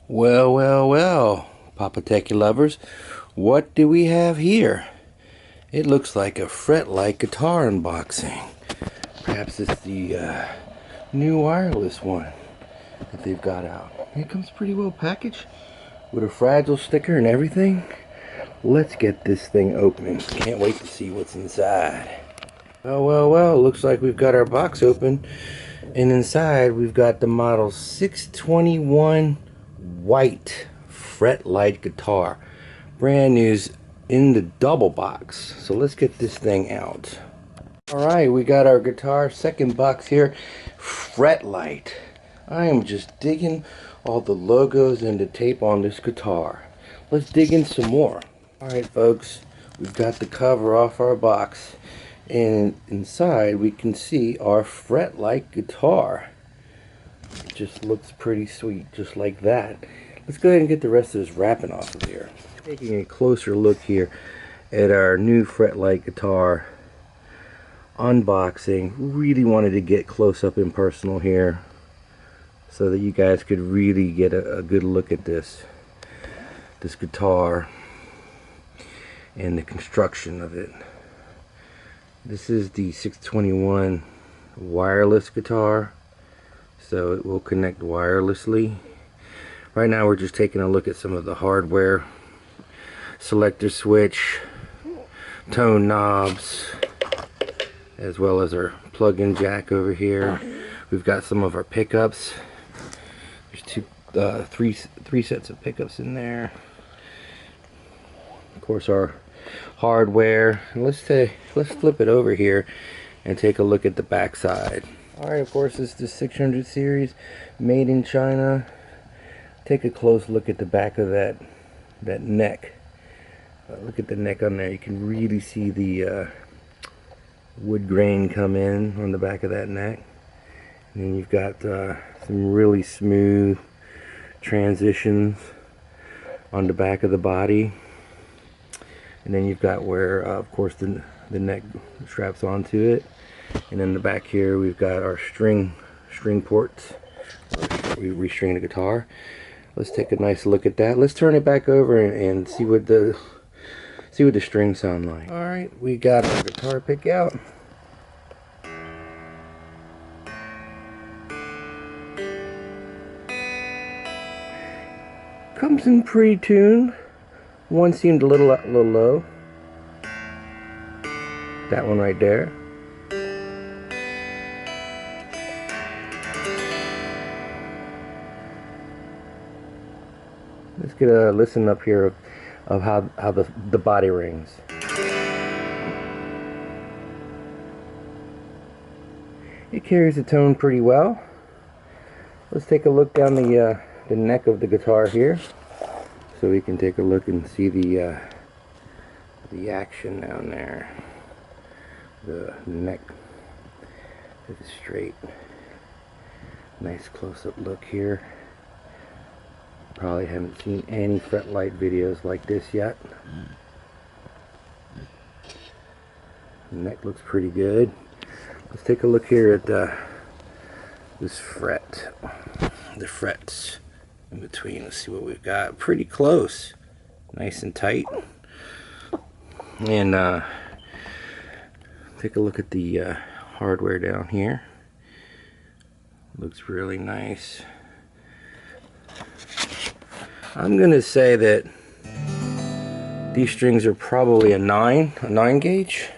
Well, well, well, Papa Techie lovers, what do we have here? It looks like a Fretlight guitar unboxing. Perhaps it's the new wireless one that they've got out. It comes pretty well packaged with a fragile sticker and everything. Let's get this thing open. Can't wait to see what's inside. Well, well, well, looks like we've got our box open. And inside we've got the model 621 white Fretlight guitar. Brand new in the double box. So let's get this thing out. Alright, we got our guitar, second box here. Fretlight. I am just digging all the logos and the tape on this guitar. Let's dig in some more. Alright folks, we've got the cover off our box. And inside we can see our Fretlight guitar. It just looks pretty sweet, just like that. Let's go ahead and get the rest of this wrapping off of here. Taking a closer look here at our new Fretlight guitar unboxing. Really wanted to get close up and personal here so that you guys could really get a good look at this guitar and the construction of it. This is the 621 wireless guitar, so it will connect wirelessly. Right now we're just taking a look at some of the hardware. Selector switch, tone knobs, as well as our plug-in jack over here. We've got some of our pickups. There's three sets of pickups in there. Of course our hardware. Let's flip it over here and take a look at the back side. Alright, of course it's the 600 series, made in China. Take a close look at the back of that neck. Look at the neck on there. You can really see the wood grain come in on the back of that neck. And then you've got some really smooth transitions on the back of the body. And then you've got where, of course, the neck straps onto it. And then the back here, we've got our string ports. We restring the guitar. Let's take a nice look at that. Let's turn it back over and see what the strings sound like. All right, we got our guitar pick out. Comes in pre-tuned. One seemed a little low. That one right there. Let's get a listen up here of how the body rings. It carries the tone pretty well. Let's take a look down the neck of the guitar here, so we can take a look and see the action down there. The neck is straight. Nice close-up look here. Probably haven't seen any Fretlight videos like this yet. The neck looks pretty good. Let's take a look here at this fret. The frets in between. Let's see what we've got. Pretty close. Nice and tight. And take a look at the hardware down here. Looks really nice. I'm gonna say that these strings are probably a 9 gauge.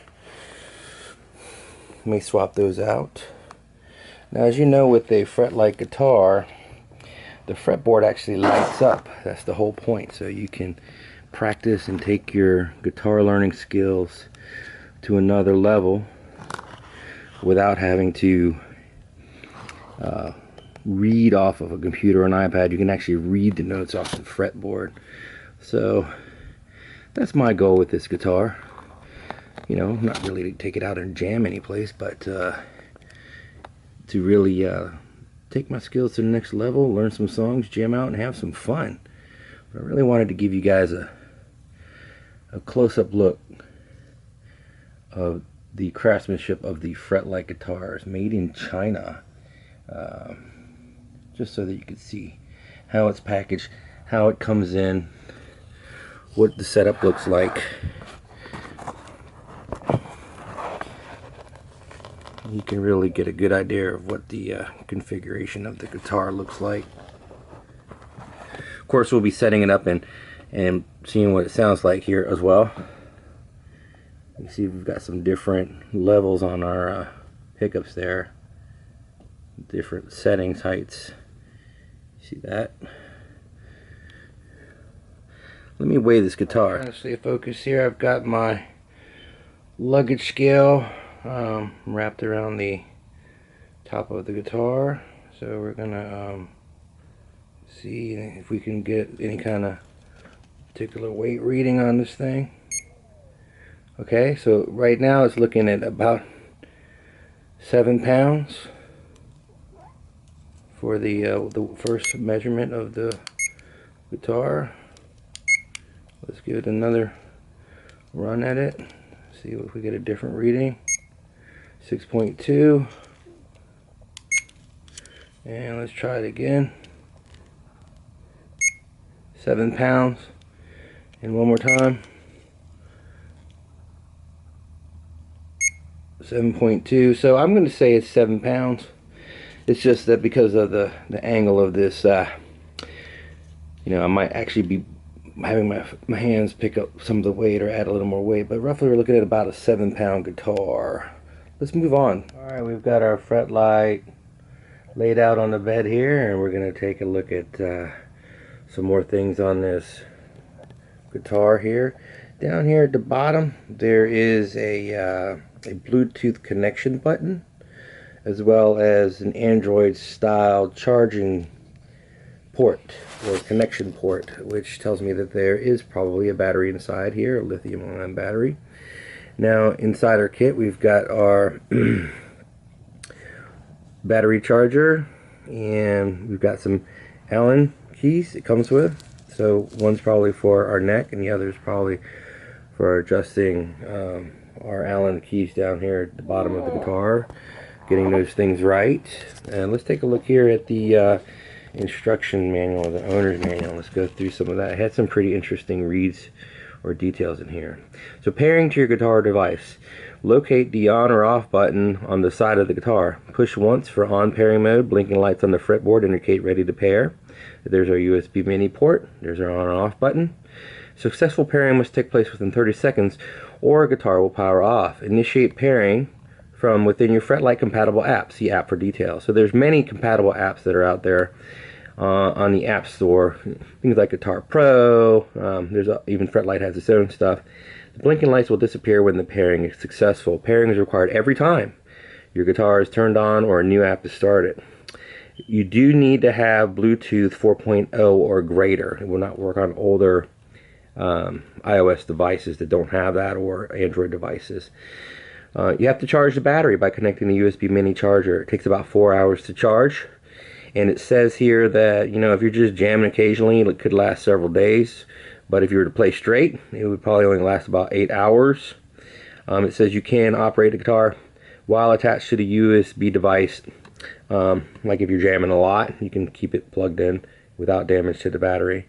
Let me swap those out. Now, as you know, with a Fretlight guitar, the fretboard actually lights up. That's the whole point. So you can practice and take your guitar learning skills to another level without having to read off of a computer or an iPad. You can actually read the notes off the fretboard. So that's my goal with this guitar. You know, not really to take it out and jam any place, but to really take my skills to the next level, learn some songs, jam out, and have some fun. But I really wanted to give you guys a a close-up look of the craftsmanship of the Fretlight guitars made in China, just so that you can see how it's packaged, how it comes in, what the setup looks like. You can really get a good idea of what the configuration of the guitar looks like. Of course, we'll be setting it up and seeing what it sounds like here as well. You see we've got some different levels on our pickups there, different settings, heights. See that? Let me weigh this guitar. Trying to stay focused here. I've got my luggage scale wrapped around the top of the guitar, so we're gonna see if we can get any kind of particular weight reading on this thing. Okay, so right now it's looking at about 7 pounds for the first measurement of the guitar. Let's give it another run at it. See if we get a different reading. 6.2. And let's try it again. 7 pounds. And one more time. 7.2. So I'm going to say it's 7 pounds. It's just that because of the angle of this, you know, I might actually be having my hands pick up some of the weight or add a little more weight, but roughly we're looking at about a 7-pound guitar. Let's move on. Alright, we've got our Fretlight laid out on the bed here, and we're going to take a look at some more things on this guitar here. Down here at the bottom there is a Bluetooth connection button, as well as an Android style charging port or connection port, which tells me that there is probably a battery inside here, a lithium-ion battery. Now inside our kit we've got our battery charger, and we've got some Allen keys it comes with. So one's probably for our neck and the other's probably for adjusting our Allen keys down here at the bottom of the guitar, getting those things right. And let's take a look here at the instruction manual, the owner's manual. Let's go through some of that. It had some pretty interesting reads or details in here. So pairing to your guitar device. Locate the on or off button on the side of the guitar. Push once for on pairing mode. Blinking lights on the fretboard indicate ready to pair. There's our USB mini port. There's our on and off button. Successful pairing must take place within 30 seconds or a guitar will power off. Initiate pairing from within your Fretlight compatible app. See app for details. So there's many compatible apps that are out there on the App Store. Things like Guitar Pro. Even Fretlight has its own stuff. The blinking lights will disappear when the pairing is successful. Pairing is required every time your guitar is turned on or a new app is started. You do need to have Bluetooth 4.0 or greater. It will not work on older iOS devices that don't have that, or Android devices. You have to charge the battery by connecting the USB mini charger. It takes about 4 hours to charge, and it says here that, you know, if you're just jamming occasionally, it could last several days, but if you were to play straight, it would probably only last about 8 hours. It says you can operate the guitar while attached to the USB device. Like if you're jamming a lot, you can keep it plugged in without damage to the battery.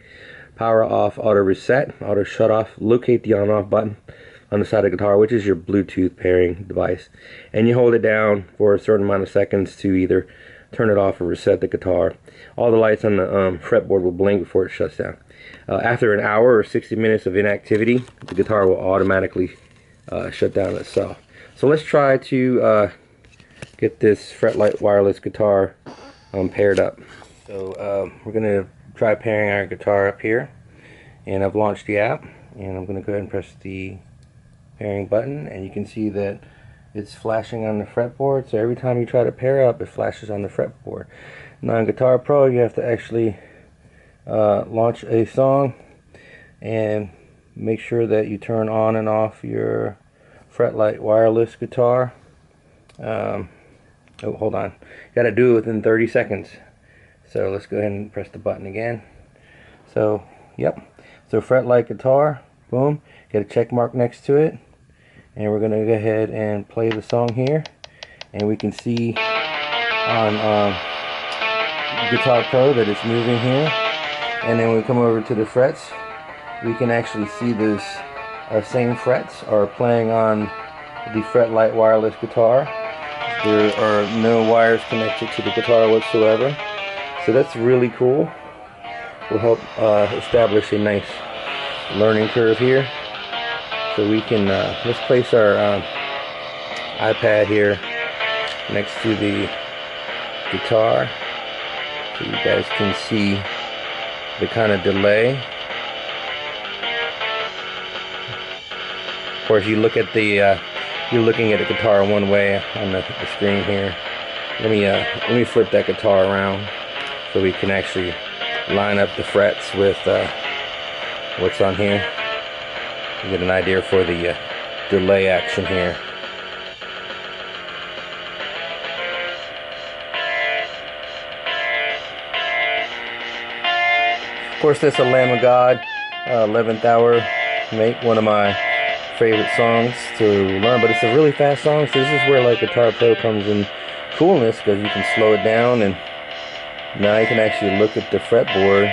Power off, auto reset, auto shut off. Locate the on off button on the side of the guitar, which is your Bluetooth pairing device, and you hold it down for a certain amount of seconds to either turn it off or reset the guitar. All the lights on the fretboard will blink before it shuts down. After an hour or 60 minutes of inactivity, the guitar will automatically shut down itself. So let's try to get this Fretlight wireless guitar paired up. So we're going to try pairing our guitar up here, and I've launched the app, and I'm going to go ahead and press the pairing button, and you can see that it's flashing on the fretboard. So every time you try to pair up, it flashes on the fretboard. Now in Guitar Pro, you have to actually launch a song and make sure that you turn on and off your Fretlight wireless guitar. Oh, hold on, you got to do it within 30 seconds. So let's go ahead and press the button again. So yep, so Fretlight guitar Boom. Get a check mark next to it. And we're going to go ahead and play the song here. And we can see on Guitar Pro that it's moving here. And then when we come over to the frets, we can actually see those same frets are playing on the Fretlight wireless guitar. There are no wires connected to the guitar whatsoever. So that's really cool. Will help establish a nice learning curve here. So we can, let's place our iPad here next to the guitar so you guys can see the kind of delay. Of course, you look at the you're looking at the guitar one way on the screen here. Let me flip that guitar around so we can actually line up the frets with what's on here. You get an idea for the delay action here. Of course, this is a Lamb of God 11th Hour Make, one of my favorite songs to learn, but it's a really fast song, so this is where like Guitar Pro comes in coolness, because you can slow it down and now you can actually look at the fretboard,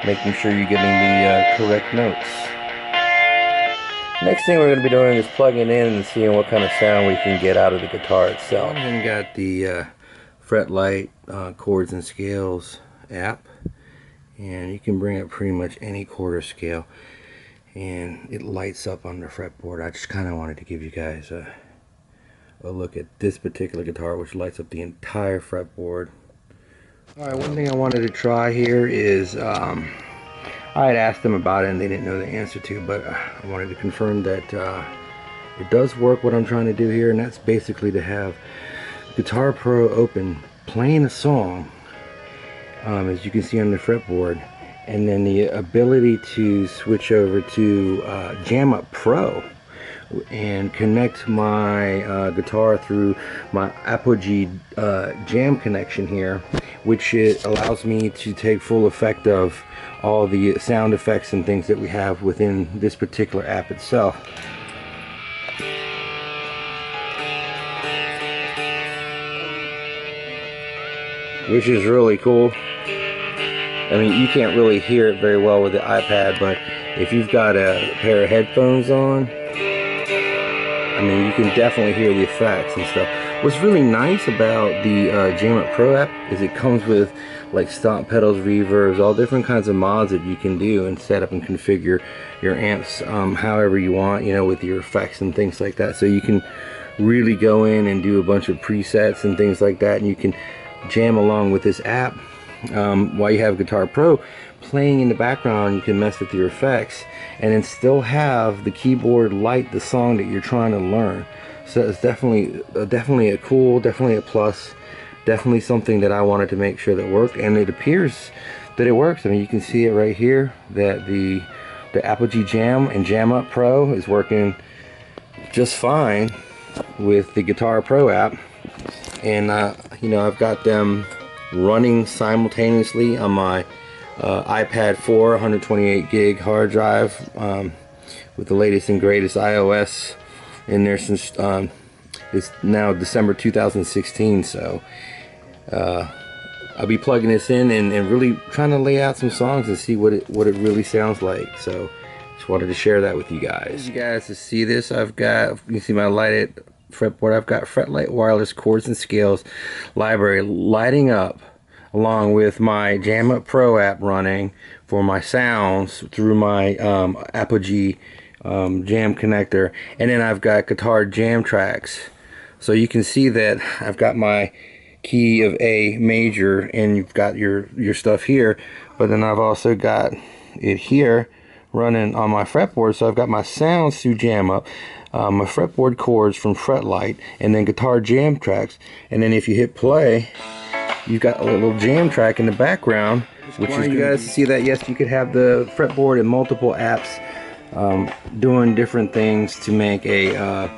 making sure you're getting the correct notes. Next thing we're going to be doing is plugging in and seeing what kind of sound we can get out of the guitar itself. And got the Fretlight chords and scales app, and you can bring up pretty much any chord or scale and it lights up on the fretboard. I just kind of wanted to give you guys a look at this particular guitar, which lights up the entire fretboard. Alright, one thing I wanted to try here is I had asked them about it and they didn't know the answer to, but I wanted to confirm that it does work what I'm trying to do here, and that's basically to have Guitar Pro open playing a song, as you can see on the fretboard, and then the ability to switch over to Jam Up Pro and connect my guitar through my Apogee jam connection here, which it allows me to take full effect of all the sound effects and things that we have within this particular app itself. Which is really cool. I mean, you can't really hear it very well with the iPad, but if you've got a pair of headphones on, I mean, you can definitely hear the effects and stuff. What's really nice about the Jam Up Pro app is it comes with like stomp pedals, reverbs, all different kinds of mods that you can do and set up and configure your amps however you want, you know, with your effects and things like that. So you can really go in and do a bunch of presets and things like that, and you can jam along with this app. While you have Guitar Pro playing in the background, you can mess with your effects and then still have the keyboard light the song that you're trying to learn. So it's definitely a cool, definitely a plus, definitely something that I wanted to make sure that worked, and it appears that it works. I mean, you can see it right here that the Apogee Jam and Jam Up Pro is working just fine with the Guitar Pro app, and you know, I've got them running simultaneously on my iPad 4 128 gig hard drive with the latest and greatest iOS in there since it's now December 2016. So I'll be plugging this in and really trying to lay out some songs and see what it really sounds like. So just wanted to share that with you guys. You guys to see this, I've got, you can see my lighted fretboard. I've got Fretlight wireless chords and scales library lighting up along with my Jam Up Pro app running for my sounds through my Apogee jam connector, and then I've got guitar jam tracks. So you can see that I've got my key of A major, and you've got your stuff here, but then I've also got it here running on my fretboard. So I've got my sounds through Jam Up, my fretboard chords from Fretlight, and then guitar jam tracks. And then if you hit play, you've got a little jam track in the background, which is you guys see that yes, you could have the fretboard in multiple apps doing different things to make a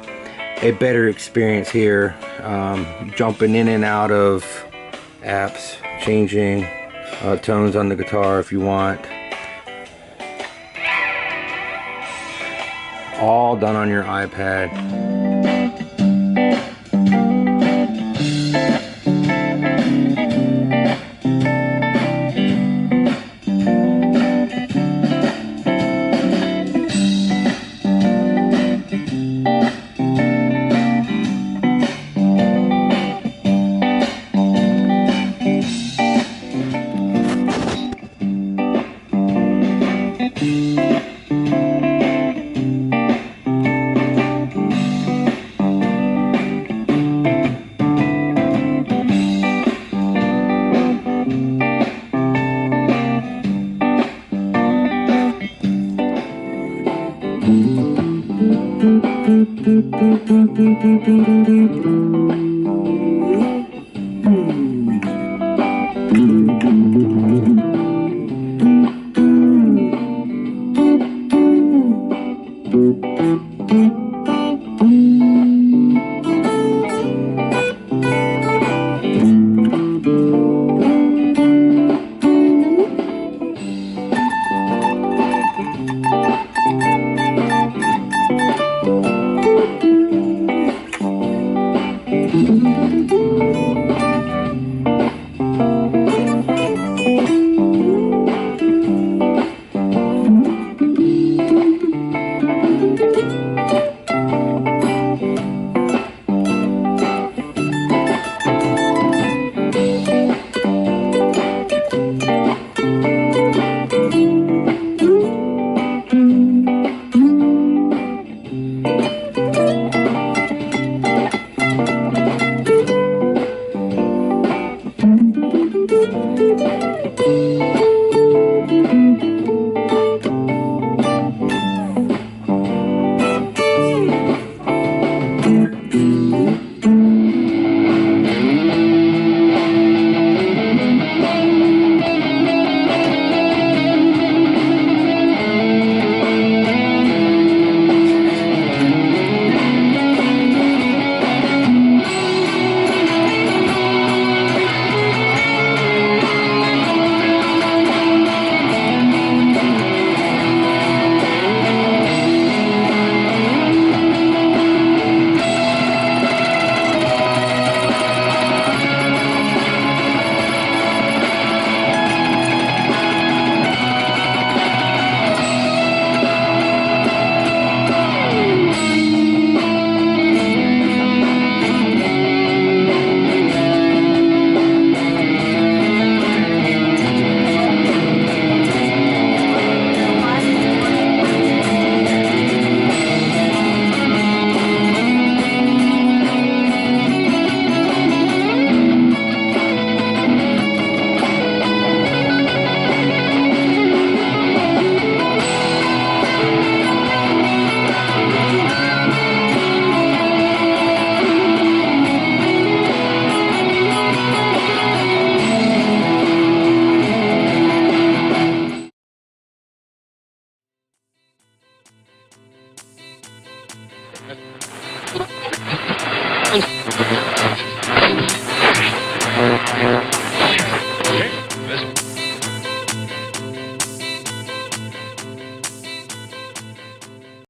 better experience here, jumping in and out of apps, changing tones on the guitar if you want. all done on your iPad.